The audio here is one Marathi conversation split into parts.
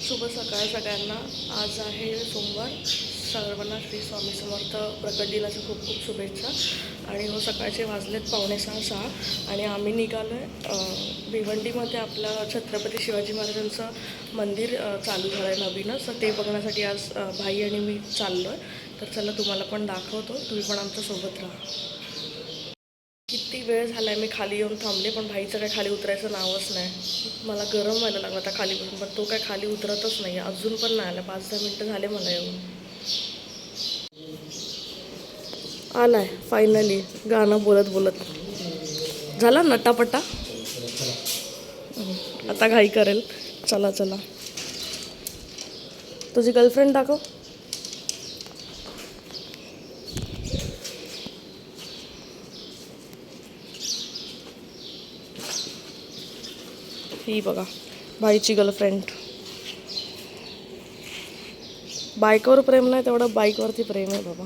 शुभ सकाळ सगळ्यांना. आज आहे सोमवार. सर्वांना श्री स्वामी समर्थ प्रकट दिनाच्या खूप खूप शुभेच्छा. आणि हो सकाळचे वाजलेत 5:45 आणि आम्ही निघालो आहे भिवंडीमध्ये. आपलं छत्रपती शिवाजी महाराजांचं मंदिर चालू झालं आहे नवीनच, तर ते बघण्यासाठी आज भाई आणि मी चाललो आहे. तर चला तुम्हाला पण दाखवतो, तुम्ही पण आमच्यासोबत राहा. किती वेळ झाला आहे मी खाली येऊन थांबले, पण भाईचं काय खाली उतरायचं नावच नाही. मला गरम व्हायला लागलं आता खाली बसून, पण तो काय खाली उतरतच नाही. अजून पण नाही आला. 5-10 मिनटं झाले मला येऊन. आलाय फायनली, गाणं बोलत बोलत. झाला नटापटा. आता घाई करेल. चला चला, तुझी गर्लफ्रेंड दाखव. ही बघा, भाईची गर्लफ्रेंड. बाईकवर प्रेम नाही तेवढं बाईकवरती प्रेम आहे बाबा.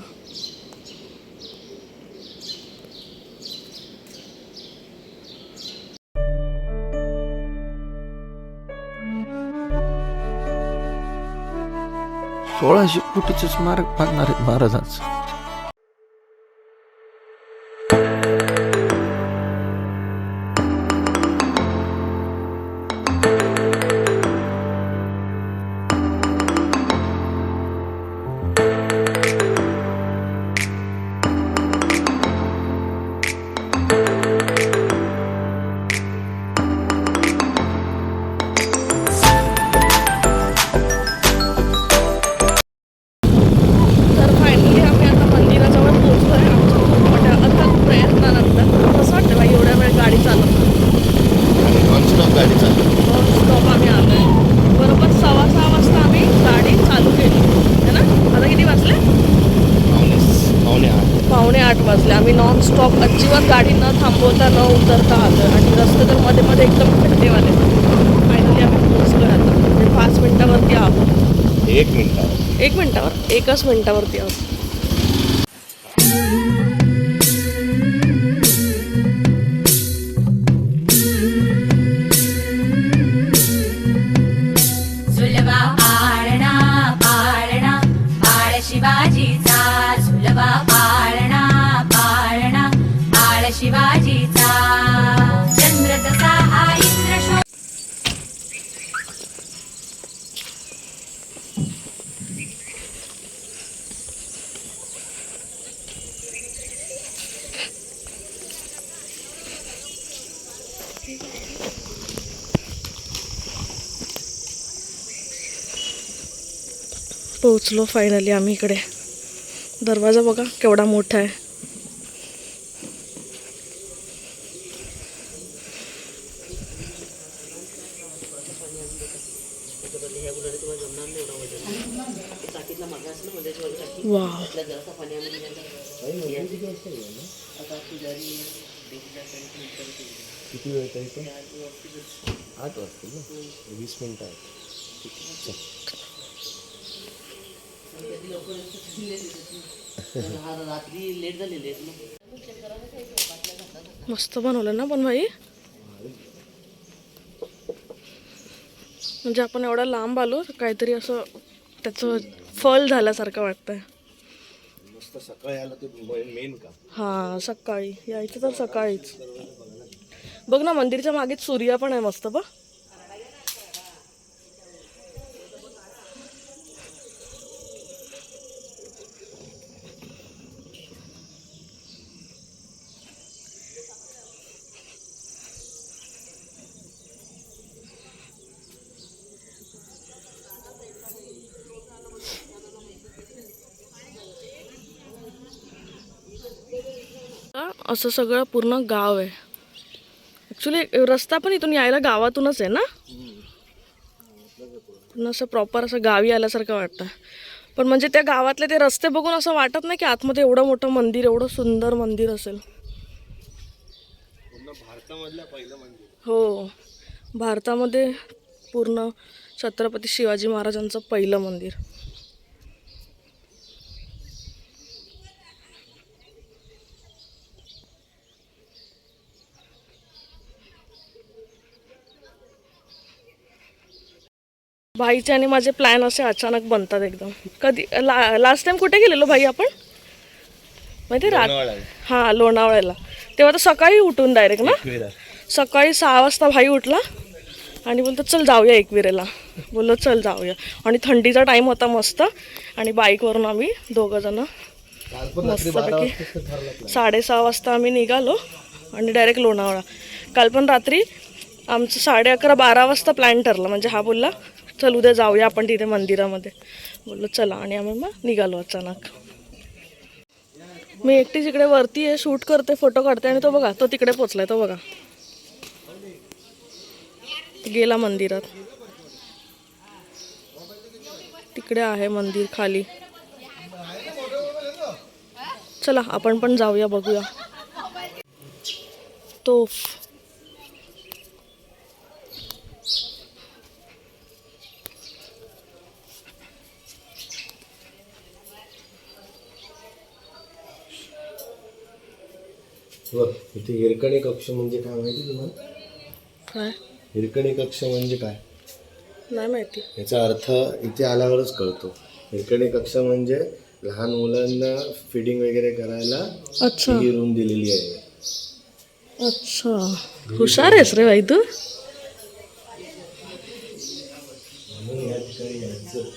सोळाशे कोटीचं स्मारक बांधणार आहेत महाराजांचं. पावणे 8 वाजले. आम्ही नॉन स्टॉप अजिबात गाडी न थांबवता न उतरता आलो आणि रस्ते तर मध्ये मध्ये एकदम खड्डेवाले. फायनली आम्ही पोहोचलो आता. म्हणजे 5 मिनिटावरती आहोत. 1 मिनिटावर 1च मिनिटावरती आहोत. शिवाजीचा चंद्र तसा हा इंद्र. पोहोचलो फायनली आम्ही इकडे. दरवाजा बघा केवढा मोठा आहे. वाव. किती वेळ तरी पण 8 वाजतील ना, 20 मिनिटं आहेत. मस्त बनवलं ना पण भाई. म्हणजे आपण एवढा लांब आलो काहीतरी असं त्याचं फल झाल्यासारखं वाटतंय. मस्त सकाळी आलं ते मेन का. हां सकाळी यायचं तर सकाळीच. बघ ना मंदिरच्या मागेच सूर्य पण आहे मस्त बघ. असं सगळं पूर्ण गाव आहे. ॲक्च्युली रस्ता पण इथून यायला गावातूनच आहे ना. पूर्ण असं प्रॉपर असं गावी आल्यासारखं वाटतं. पण म्हणजे त्या गावातले ते रस्ते बघून असं वाटत नाही की आतमध्ये एवढं मोठं मंदिर, एवढं सुंदर मंदिर असेल. भारतामधलं पहिलं मंदिर. हो, भारतामध्ये पूर्ण छत्रपती शिवाजी महाराजांचं पहिलं मंदिर. भाईचे आणि माझे प्लॅन असे अचानक बनतात एकदम. कधी लास्ट टाइम कुठे गेलेलो भाई आपण? माहिती हां, लोणावळ्याला. तेव्हा तर सकाळी उठून डायरेक्ट ना, सकाळी 6 वाजता भाई उठला आणि बोलतो चल जाऊया एकविरेला. बोललो चल जाऊया. आणि थंडीचा टाईम होता मस्त. आणि बाईकवरून आम्ही दोघं जण मस्तपैकी 6:30 वाजता आम्ही निघालो आणि डायरेक्ट लोणावळा. काल पण रात्री आमचं 11:30-12 वाजता प्लॅन ठरला. म्हणजे हा बोलला चल उद्या जाऊया आपण तिथे मंदिरामध्ये. बोललो चला. आणि आम्ही मग निघालो अचानक. मी एकटीच इकडे वरती आहे, शूट करते, फोटो काढते. आणि तो बघा, तो तिकडे पोचलाय. तो बघा गेला मंदिरात. तिकडे आहे मंदिर खाली. चला आपण पण जाऊया, बघूया. तोफ इथे हिरकणी कक्ष म्हणजे काय माहिती तुम्हाला? काय? हिरकणी कक्ष म्हणजे काय नाही माहिती. याचा अर्थ इथे आल्यावरच कळतो. हिरकणी कक्ष म्हणजे लहान मुलांना फिडिंग वगैरे करायला अच्छा ही रूम दिलेली आहे. अच्छा, हुशार आहेस रे भाई तू. म्हणून या ठिकाणी यायचं.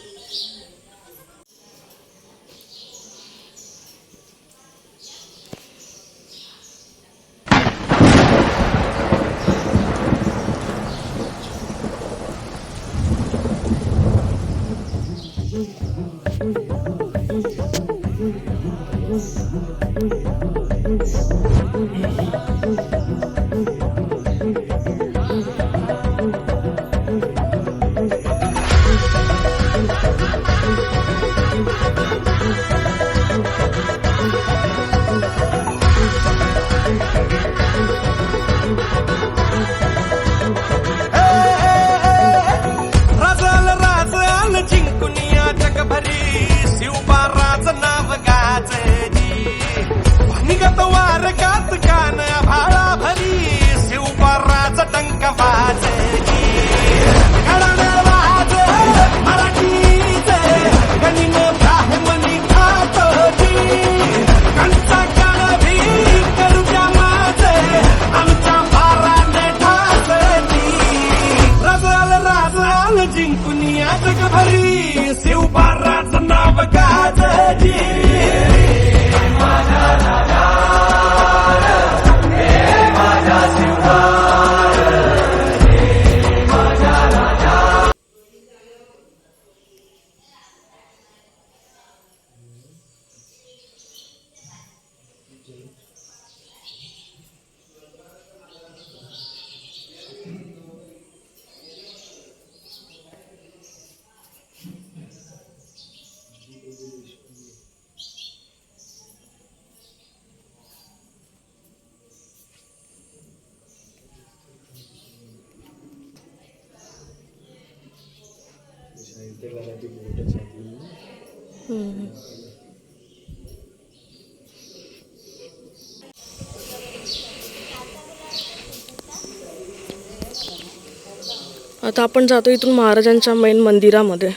आता आपण जातो इथून महाराजांच्या मेन मंदिरामध्ये,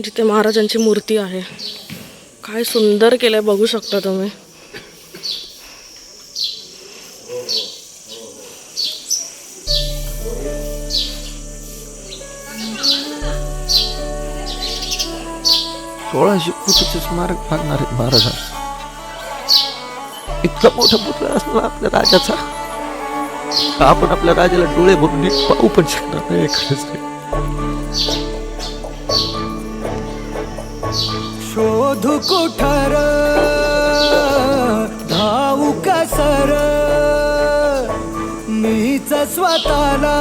जिथे महाराजांची मूर्ती आहे. काय सुंदर केलंय बघू शकता तुम्ही. सोळाशे फुटाचं स्मारक बांधणार आहेत महाराजांचं. इतका मोठा पुतळा असला आपल्या राजाचा, आपण आपल्या राजाला डोळे भरून नीट पाहू पण शकणार नाही. शोधू कुठार धावू कसर मीच स्वतःला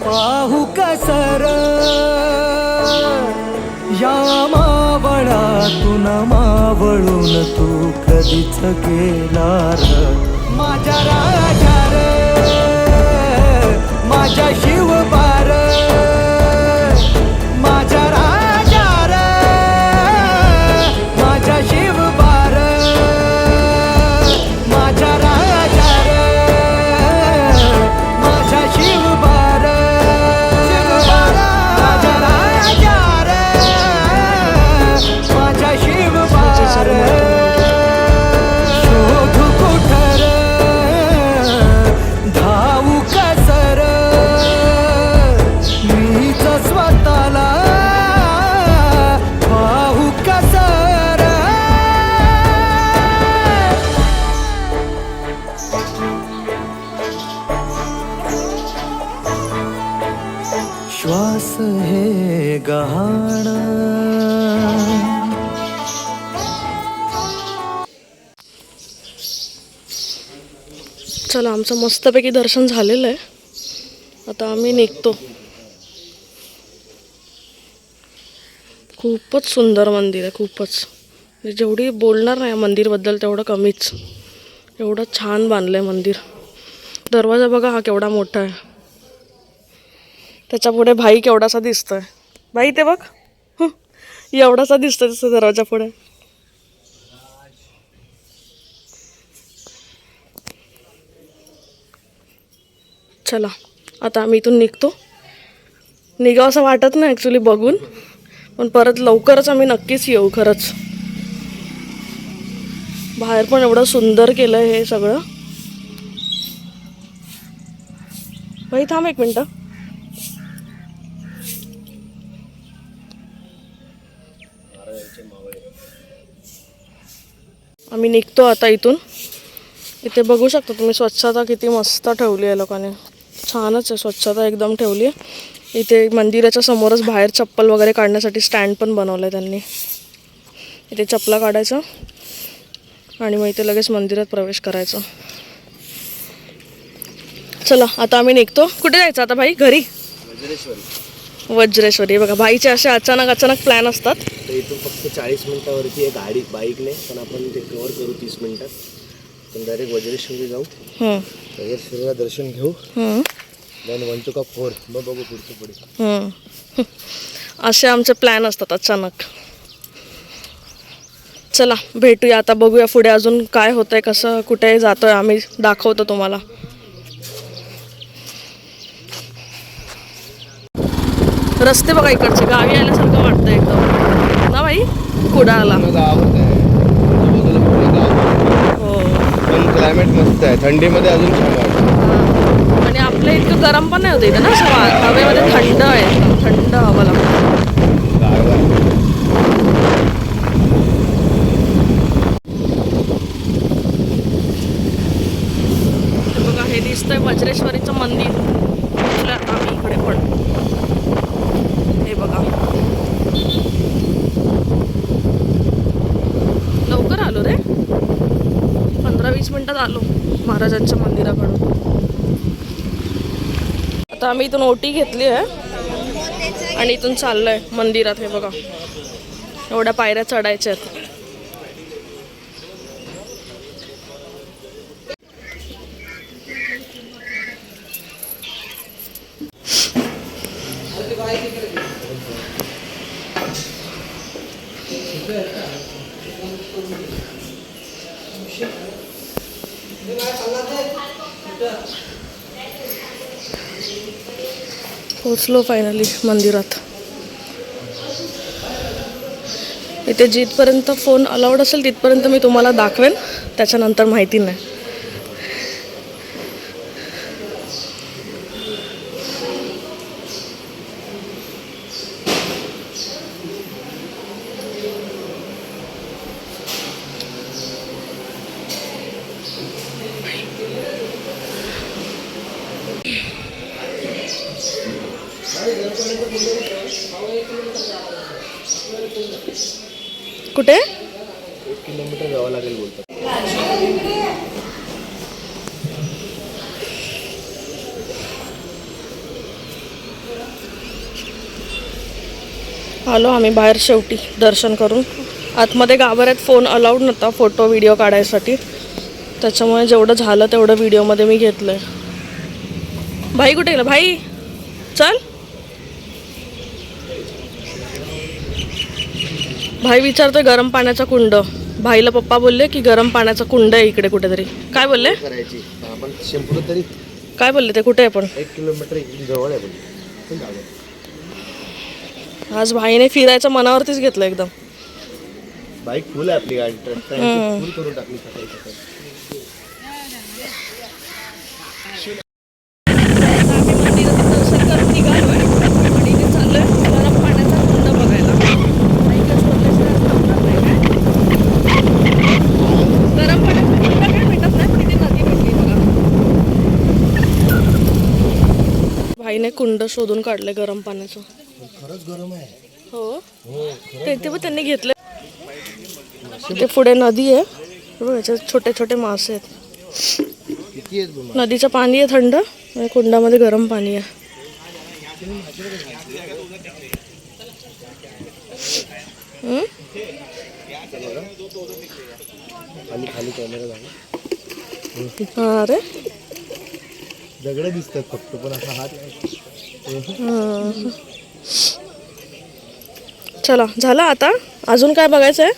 पाहू कसर या मावळातून मावळून तू कधीच गेलार माझ्या राजा रे माझ्या शिवबार माझ्या राजा रे माझ्या शिवबार माझ्या राजा रे माझ्या शिवबार श्वास हे गहाण. चला, आमचं मस्तपैकी दर्शन झालेलं आहे. आता आम्ही निघतो. खूपच सुंदर मंदिर आहे, खूपच. म्हणजे जेवढी बोलणार नाही मंदिरबद्दल तेवढं कमीच. एवढं छान बांधलं आहे मंदिर. दरवाजा बघा हा केवढा मोठा आहे. त्याच्या पुढे भाई केवढासा दिसतोय. भाई ते बघ, एवढासा दिसतोय तसं दरवाजा पुढे. चला, आता आम्ही इथून निघतो. निघावं असं वाटत नाही ॲक्च्युली बघून, पण परत लवकरच आम्ही नक्कीच येऊ. खरंच बाहेर पण एवढं सुंदर केलं आहे हे सगळं. भाई थांब एक मिनटं. आम्ही निघतो आता इथून. इथे बघू शकता तुम्ही स्वच्छता किती मस्त ठेवली आहे लोकांनी. छानच आहे, स्वच्छता एकदम ठेवली आहे. इथे मंदिराच्या समोरच बाहेर चप्पल वगैरे काढण्यासाठी स्टँड पण बनवलं आहे त्यांनी. इथे चपला काढायचं आणि मग इथे लगेच मंदिरात प्रवेश करायचा. चला, आता आम्ही निघतो. कुठे जायचं आता भाई? घरी. वज्रेश्वरी. बघा, भाईचे असे अचानक प्लॅन असतात. तर इथून फक्त 40 मिनिटावरती आहे गाडी बाईकने, पण आपण ते कव्हर करू 30 मिनिटात. पण डायरेक्ट वज्रेश्वरी जाऊ. वज्रेश्वरीला दर्शन घेऊ. देन 1 to 4 मग बघू पुढचं पुढे. असे आमचे प्लॅन असतात अचानक. चला, भेटूया आता. बघूया पुढे अजून काय होतंय, कसं कुठे जातोय आम्ही, दाखवतो तुम्हाला. रस्ते बघा इकडचे, गावी आल्यासारखं वाटतं एकदम ना भाई. कुडाळला हो, पण क्लायमेट मस्त आहे. थंडीमध्ये अजून छान वाटतं. आणि आपल्या इतकं गरम पण नाही होतं इथं ना. असं हवेमध्ये थंड आहे, एकदम थंड हवा लागते. बघा, हे दिसतंय वज्रेश्वरीचं मंदिर. आता आम्ही इकडे पण हे बघा. लवकर आलो रे, 15-20 मिनिटात आलो महाराजांच्या मंदिराकडून. आता आम्ही इथून ओटी घेतली आहे आणि इथून चाललोय मंदिरात. हे बघा, एवढ्या पायऱ्या चढायच्या आहेत. पोचलो फायनली मंदिरात. इथे जिथपर्यंत फोन अलाउड असेल तिथपर्यंत मी तुम्हाला दाखवेन, त्याच्यानंतर माहिती नाही. कुठे? 1 किलोमीटर जावं लागेल बोलतात. आलो आम्ही बाहेर शेवटी दर्शन करून. आतमध्ये गाभाऱ्यात फोन अलाउड नव्हता फोटो व्हिडिओ काढायसाठी, त्याच्यामुळे जेवढं झालं तेवढं व्हिडिओमध्ये मी घेतलं आहे. भाई कुठे गेला? भाई चल. भाई विचारतोय गरम पाण्याचा कुंड. भाईला पप्पा बोलले की गरम पाण्याचा कुंड आहे इकडे कुठेतरी. काय बोलले? करायची आपण शिंपडू तरी. काय बोलले ते? कुठे आहे पण? 1 किलोमीटर इकडे जवळ आहे पण. आज भाईने फिरायचं मनावरतीच घेतलं एकदम. बाईक फुल आहे आपली गाडी, फुल करून टाकली सकाळी सकाळी. दर्शन करून निघालोय आणि इथे चाललोय गरम पाण्याचा कुंड बघायला. गरम पाण्याचा कुंड काय भेटत नाही, पण इथे नदी भेटली बघा. भाईने त्यांनी कुंड शोधून काढले गरम पाण्याचं. खरंच गरम आहे. हो ते पण त्यांनी घेतले. ते पुढे नदी आहे बघ, याच्यात छोटे छोटे मासे आहेत. किती आहेत बघ. नदीचं पाणी आहे थंड आणि कुंडामध्ये गरम पाणी आहे. खाली खाली कॅमेरा जाऊ. अरे दगड दिसतात फक्त, पण असा हात चला झालं आता. अजून काय बघायचं आहे?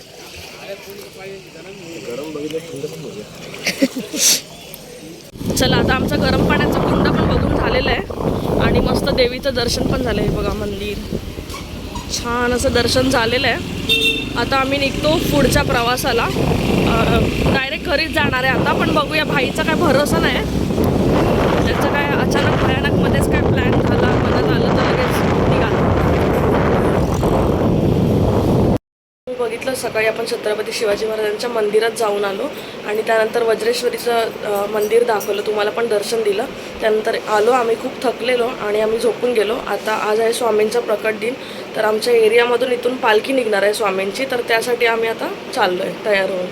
चला आता आमचा गरम पाण्याचा कुंड पण बघून झालेला आहे आणि मस्त देवीचं दर्शन पण झालं आहे. बघा मंदिर छान असं दर्शन झालेलं आहे. आता आम्ही निघतो पुढच्या प्रवासाला. डायरेक्ट घरीच जाणार आहे आता, पण बघूया. भाईचा काय भरोसा नाही, त्याचं काय अचानक भयानक मध्येच काय प्लॅन झाला, मनात आलं तर लगेच निघाला. बघितलं सकाळी आपण छत्रपती शिवाजी महाराजांच्या मंदिरात जाऊन आलो आणि त्यानंतर वज्रेश्वरीचं मंदिर दाखवलं, तुम्हाला पण दर्शन दिलं. त्यानंतर आलो आम्ही, खूप थकलेलो आणि आम्ही झोपून गेलो. आता आज आहे स्वामींचा प्रकट दिन, तर आमच्या एरियामधून इथून पालखी निघणार आहे स्वामींची, तर त्यासाठी आम्ही आता चाललो आहे तयार होऊन.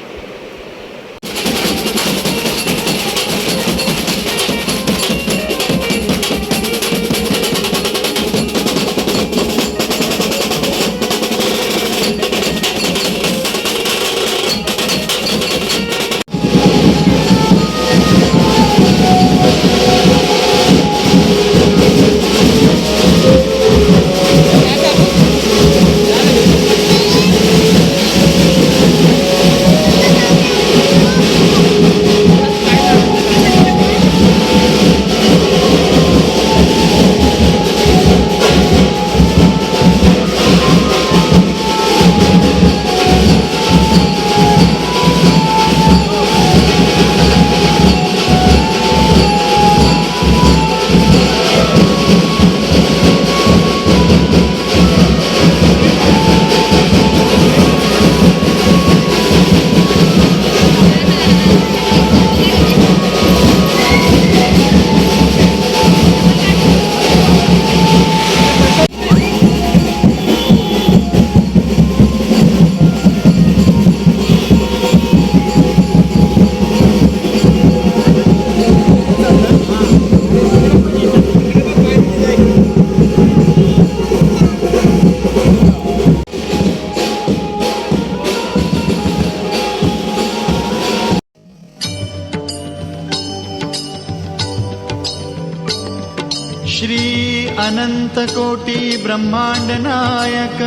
श्री अनंत कोटि ब्रह्मांड नायक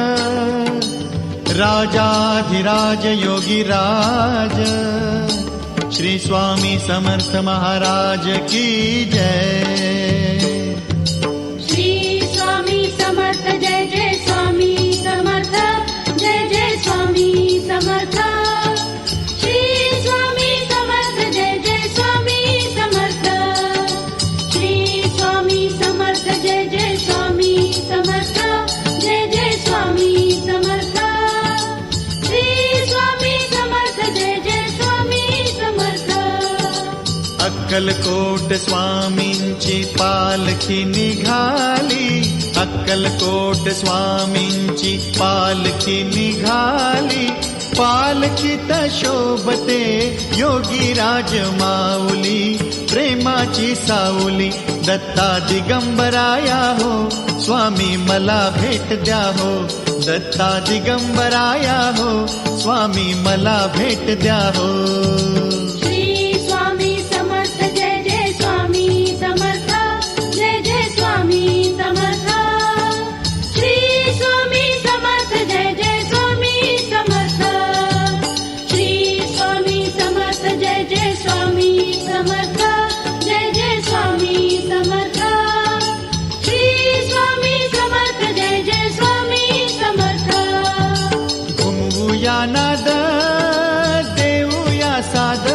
राजाधिराज योगी राज श्री स्वामी समर्थ महाराज की जय. श्री स्वामी समर्थ जय जय स्वामी समर्थ जय जय स्वामी समर्थ. श्री स्वामी समर्थ जय जय स्वामी समर्थ. श्री स्वामी समर्थ जय जय स्वामी समर्थ जय जय स्वामी समर्थ. श्री स्वामी समर्थ जय जय स्वामी समर्थ. अक्कलकोट स्वामींची पालखी निघाली. अक्कलकोट स्वामींची पालखी निघाली. पालखीत शोभते योगी राज माऊली. प्रेमाची सावली दत्ता दिगंबराया हो. स्वामी मला भेट द्या हो. दत्ता दिगंबराया हो. स्वामी मला भेट द्या हो. श्री स्वामी समर्थ जय जय स्वामी समर्थ जय जय स्वामी समर्थ. श्री स्वामी समर्थ जय जय स्वामी समर्थ. श्री स्वामी समर्थ जय जय स्वामी समर्थ जय जय स्वामी समर्थ. श्री स्वामी समर्थ जय जय स्वामी समर्थ. घुमवूया नाद देऊया साद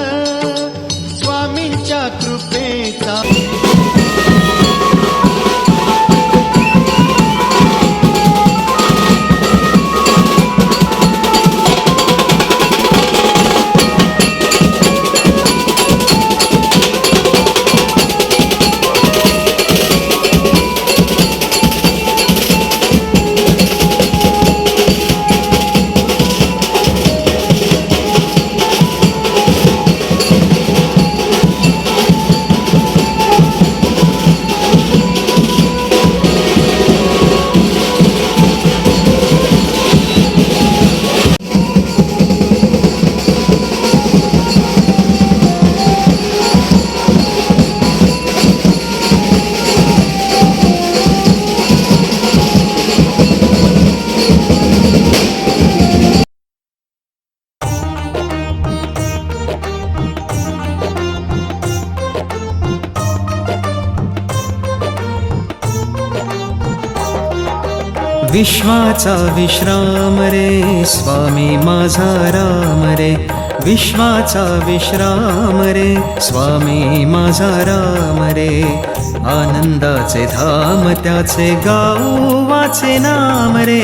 विश्वाचा विश्राम रे स्वामी माझा राम रे, विश्वाचा विश्राम रे स्वामी माझा राम रे. आनंदाचे धाम त्याचे गाऊ वाचे नाम रे.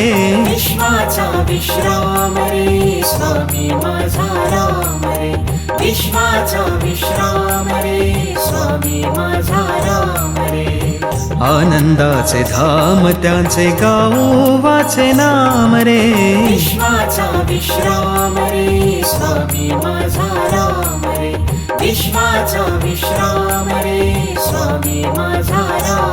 विश्वाचा विश्राम रे स्वामी माझा राम रे, विश्वाचा विश्राम रे स्वामी माझा राम रे. आनंदाचे धाम त्याचे गाऊ वाचे नाम रे. विश्वाचा विश्राम रे स्वामी माझा राम रे, विश्वाचा विश्राम रे स्वामी माझा राम.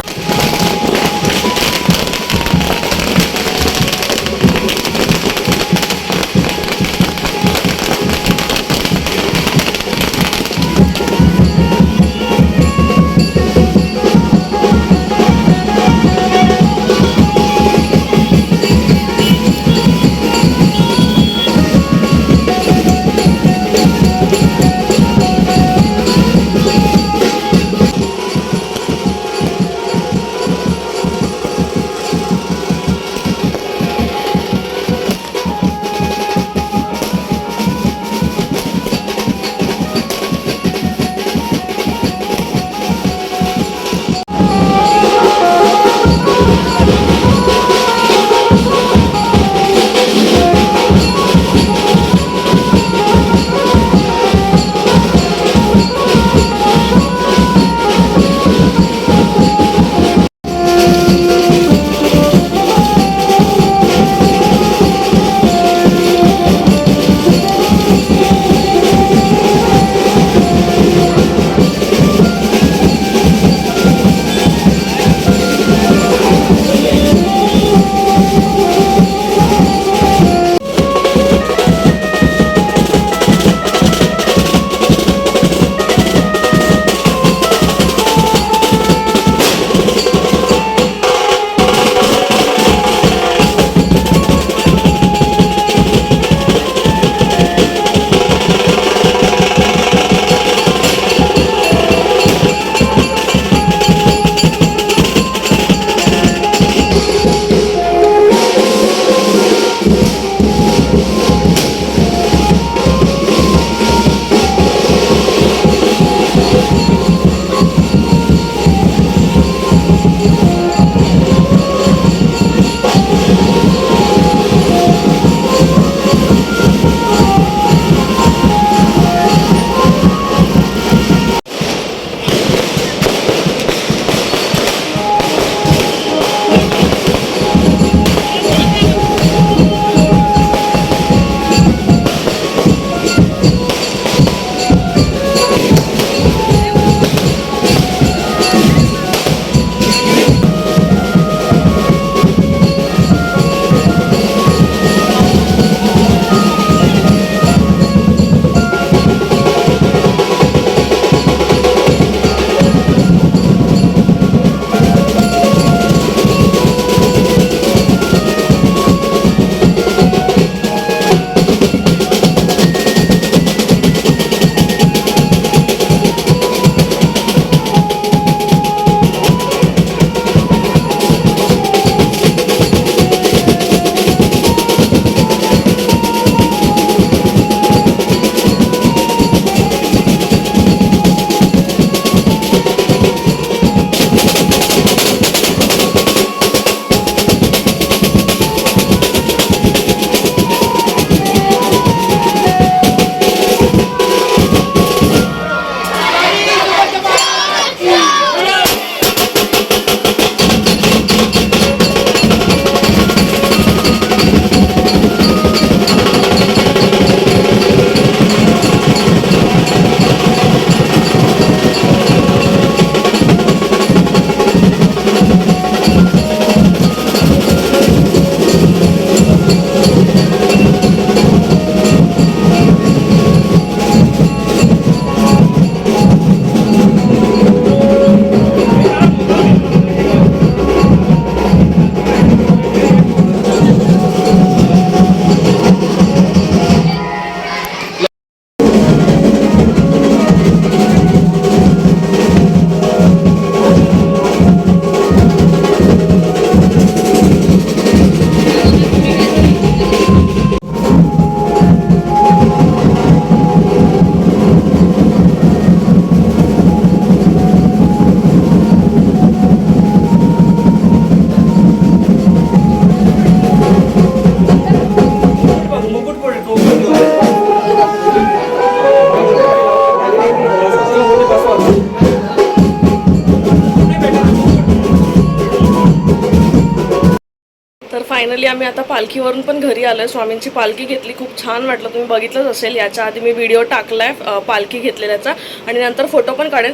तर फायनली आम्ही आता पालखीवरून पण घरी आलो आहे. स्वामींची पालखी घेतली, खूप छान वाटलं. तुम्ही बघितलंच असेल, याच्या आधी मी व्हिडिओ टाकला आहे पालखी घेतलेल्याचा आणि नंतर फोटो पण काढेल.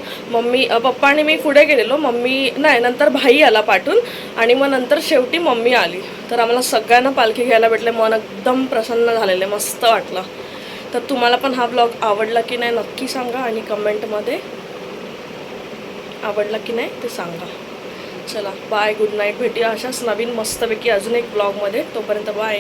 पप्पा आणि मी पुढे गेलेलो, मम्मी नाही, नंतर भाई आला पाठवून आणि मग नंतर शेवटी मम्मी आली. तर आम्हाला सगळ्यांना पालखी घ्यायला भेटले, मन एकदम प्रसन्न झालेले, मस्त वाटलं. तर तुम्हाला पण हा ब्लॉग आवडला की नाही नक्की सांगा आणि कमेंटमध्ये आवडला की नाही ते सांगा. चला बाय, गुड नाईट. भेटूया अशाच नवीन मस्तपैकी अजून एक ब्लॉगमध्ये. तोपर्यंत बाय.